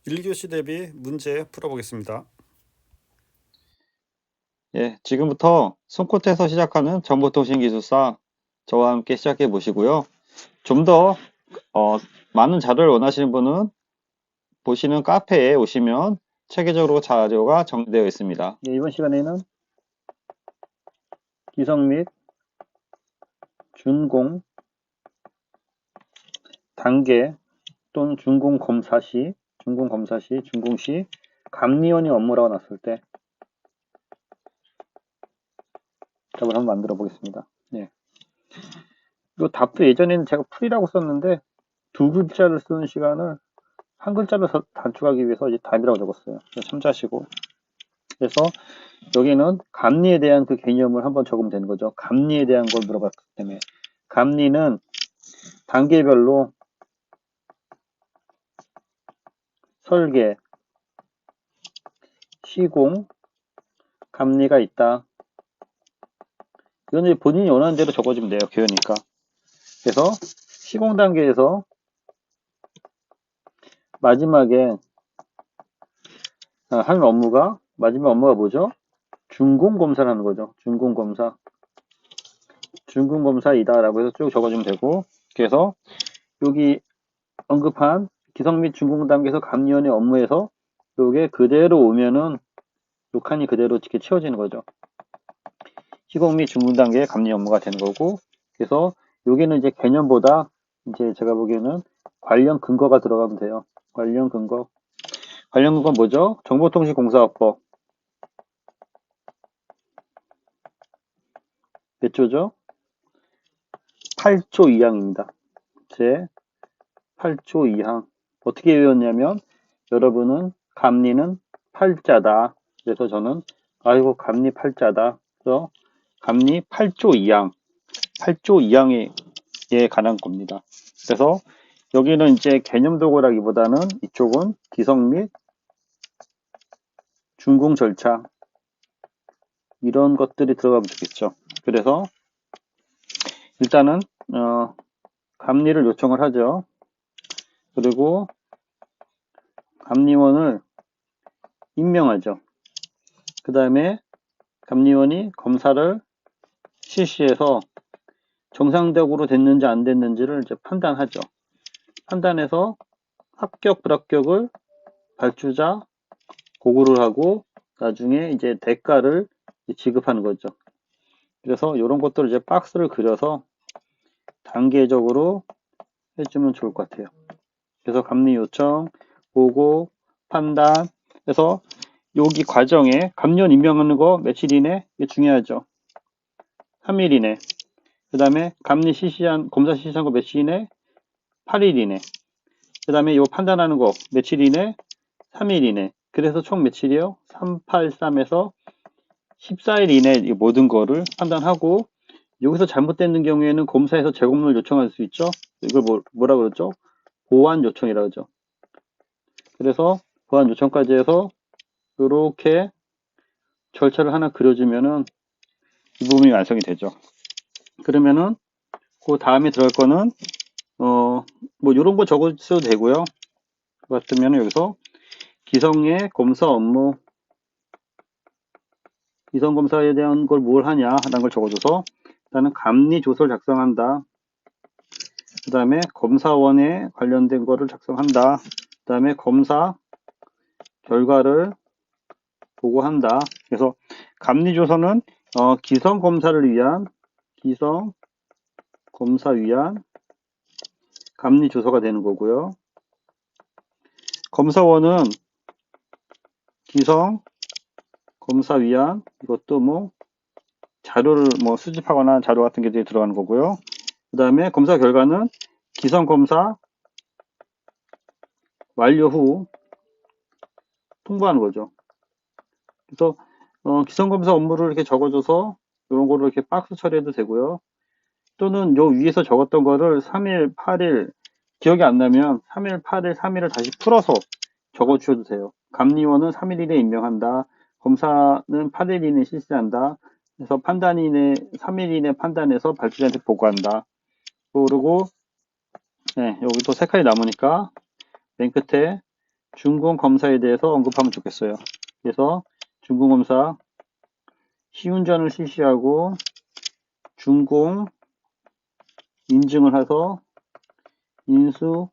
1교시 대비 문제 풀어보겠습니다. 예, 지금부터 손끝에서 시작하는 정보통신기술사 저와 함께 시작해 보시고요. 좀 더 많은 자료를 원하시는 분은 보시는 카페에 오시면 체계적으로 자료가 정리되어 있습니다. 예, 이번 시간에는 기성 및 준공 단계 또는 준공 검사 시, 준공 시 감리원이 업무라고 났을 때 답을 한번 만들어 보겠습니다. 예. 이 답도 예전에는 제가 풀이라고 썼는데 두 글자를 쓰는 시간을 한 글자로 단축하기 위해서 이제 답이라고 적었어요. 참조하시고. 그래서 여기는 감리에 대한 그 개념을 한번 적으면 되는 거죠. 감리에 대한 걸 물어봤기 때문에 감리는 단계별로 설계, 시공, 감리가 있다. 이건 본인이 원하는 대로 적어주면 돼요. 교회니까. 그래서 시공 단계에서 마지막에 하는 업무가 마지막 업무가 뭐죠? 준공 검사를 하는 거죠. 준공 검사. 준공 검사이다라고 해서 쭉 적어주면 되고, 그래서 여기 언급한 기성 및 준공 단계에서 감리원의 업무에서 요게 그대로 오면은 요 칸이 그대로 이렇게 채워지는 거죠. 시공 및 준공 단계의 감리 업무가 되는 거고, 그래서 여기는 이제 개념보다 이제 제가 보기에는 관련 근거가 들어가면 돼요. 관련 근거. 관련 근거는 뭐죠? 정보통신공사업법. 몇 조죠? 8조 2항입니다. 제 8조 2항. 어떻게 외웠냐면, 여러분은 감리는 8자다. 그래서 저는, 아이고, 감리 8자다. 그래서 감리 8조 2항. 8조 2항에 관한 겁니다. 그래서 여기는 이제 개념 도구라기보다는 이쪽은 기성 및 준공 절차 이런 것들이 들어가면 좋겠죠. 그래서 일단은 감리를 요청을 하죠. 그리고 감리원을 임명하죠. 그 다음에 감리원이 검사를 실시해서 정상적으로 됐는지 안 됐는지를 이제 판단하죠. 판단해서 합격, 불합격을 발주자 보고를 하고 나중에 이제 대가를 지급하는 거죠. 그래서 이런 것들을 이제 박스를 그려서 단계적으로 해주면 좋을 것 같아요. 그래서 감리 요청, 보고, 판단. 그래서 여기 과정에 감리원 임명하는 거 며칠 이내? 이게 중요하죠. 3일 이내. 그 다음에 감리 실시한, 검사 실시한 거 며칠 이내? 8일 이내. 그 다음에 요 판단하는 거 며칠 이내? 3일 이내. 그래서 총 며칠이요? 383에서 14일 이내 이 모든 거를 판단하고, 여기서 잘못되는 경우에는 검사에서 재검문을 요청할 수 있죠. 이걸 뭐라 그러죠? 보완 요청이라고 하죠. 그래서 보완 요청까지 해서 이렇게 절차를 하나 그려주면은 이 부분이 완성이 되죠. 그러면은 그 다음에 들어갈 거는 뭐 이런 거 적어줘도 되고요. 같으면 여기서 기성의 검사 업무, 기성 검사에 대한 걸 뭘 하냐 하는 걸 적어줘서 일단은 감리 조서를 작성한다. 그 다음에 검사원에 관련된 거를 작성한다. 그 다음에 검사 결과를 보고한다. 그래서 감리조서는 기성 검사를 위한 감리조서가 되는 거고요. 검사원은 기성 검사 위한 이것도 뭐 자료를 뭐 수집하거나 자료 같은 게 들어가는 거고요. 그 다음에 검사 결과는 기성 검사 완료 후 통보하는 거죠. 그래서 기성 검사 업무를 이렇게 적어줘서 이런 거를 이렇게 박스 처리해도 되고요. 또는 요 위에서 적었던 거를 3일, 8일 기억이 안 나면 3일, 8일, 3일을 다시 풀어서 적어 주셔도 돼요. 감리원은 3일 이내에 임명한다. 검사는 8일 이내에 실시한다. 그래서 판단인의 3일 이내 판단해서 발주자한테 보고한다. 그리고 네, 여기 또 세 칸이 남으니까 맨 끝에 준공검사에 대해서 언급하면 좋겠어요. 그래서 준공검사 시운전을 실시하고 준공 인증을 해서 인수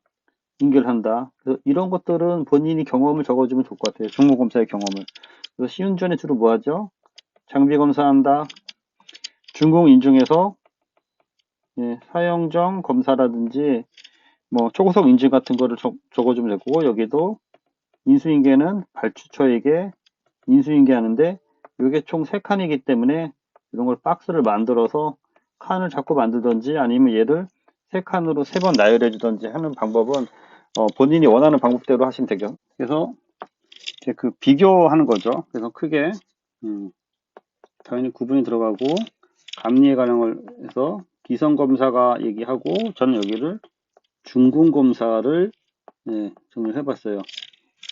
인결한다. 그래서 이런 것들은 본인이 경험을 적어주면 좋을 것 같아요. 준공검사의 경험을. 그래서 시운전에 주로 뭐 하죠? 장비 검사한다. 준공 인증해서 예, 사용정 검사라든지 뭐 초고속 인증 같은 거를 적어주면 되고, 여기도 인수인계는 발주처에게 인수인계하는데 이게 총 3칸이기 때문에 이런 걸 박스를 만들어서 칸을 자꾸 만들던지 아니면 얘를 3칸으로 3번 나열해 주던지 하는 방법은 본인이 원하는 방법대로 하시면 되죠. 그래서 이제 그 비교하는 거죠. 그래서 크게 당연히 구분이 들어가고, 감리에 관한 걸 해서 기성검사가 얘기하고, 저는 여기를 준공검사를 정리를 해봤어요.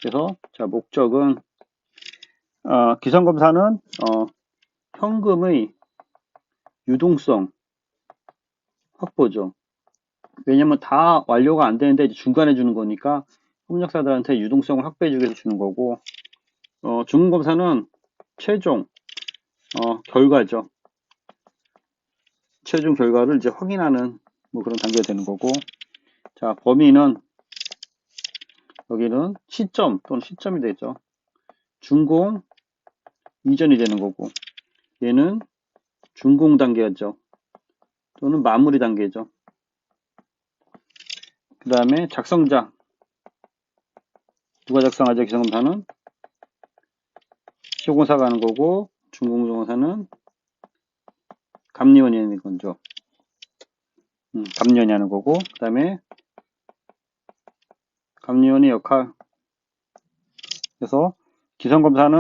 그래서 자, 목적은 기성검사는 현금의 유동성 확보죠. 왜냐면 다 완료가 안 되는데 이제 중간에 주는 거니까 협력사들한테 유동성을 확보해 주기 위해서 주는 거고, 준공검사는 최종 결과죠. 최종 결과를 이제 확인하는 뭐 그런 단계가 되는 거고, 자, 범위는 여기는 시점 또는 시점이 되죠. 준공 이전이 되는 거고, 얘는 준공 단계죠. 또는 마무리 단계죠. 그 다음에 작성자. 누가 작성하죠? 기성검사는 시공사가 하는 거고, 준공검사는 감리원이 하는 거죠. 감리원이 하는 거고, 그 다음에 감리원의 역할. 그래서 기성검사는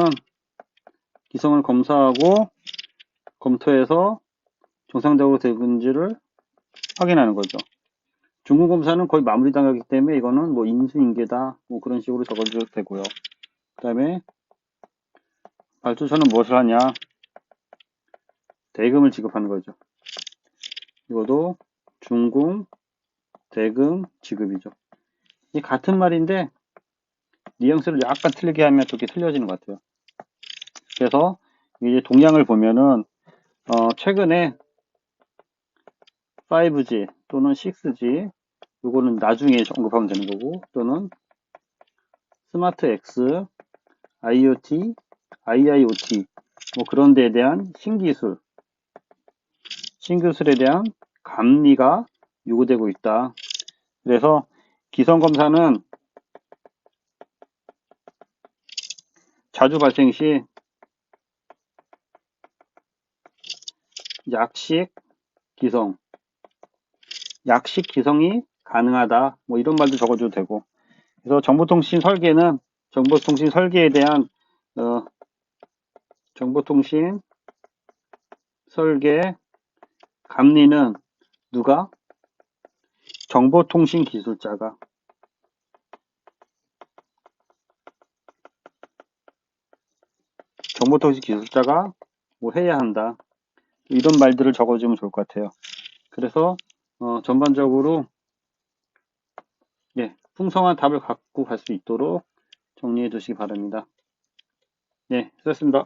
기성을 검사하고 검토해서 정상적으로 되는지를 확인하는 거죠. 준공검사는 거의 마무리 단계이기 때문에 이거는 뭐 인수인계다 뭐 그런 식으로 적어줘도 되고요. 그 다음에 발주처는 무엇을 하냐? 대금을 지급하는 거죠. 이것도 준공, 대금, 지급이죠. 이 같은 말인데 뉘앙스를 약간 틀리게 하면 그렇게 틀려지는 것 같아요. 그래서 이제 동향을 보면은 최근에 5G 또는 6G, 요거는 나중에 언급하면 되는 거고, 또는 스마트 X, IoT, IIoT 뭐 그런 데에 대한 신기술에 대한 감리가 요구되고 있다. 그래서 기성검사는 자주 발생 시 약식 기성, 약식 기성이 가능하다. 뭐 이런 말도 적어줘도 되고. 그래서 정보통신 설계는 정보통신 설계에 대한 정보통신 설계 감리는 누가? 정보통신 기술자가 뭐 해야 한다. 이런 말들을 적어주면 좋을 것 같아요. 그래서 전반적으로 풍성한 답을 갖고 갈 수 있도록 정리해 두시기 바랍니다. 네, 수고하셨습니다.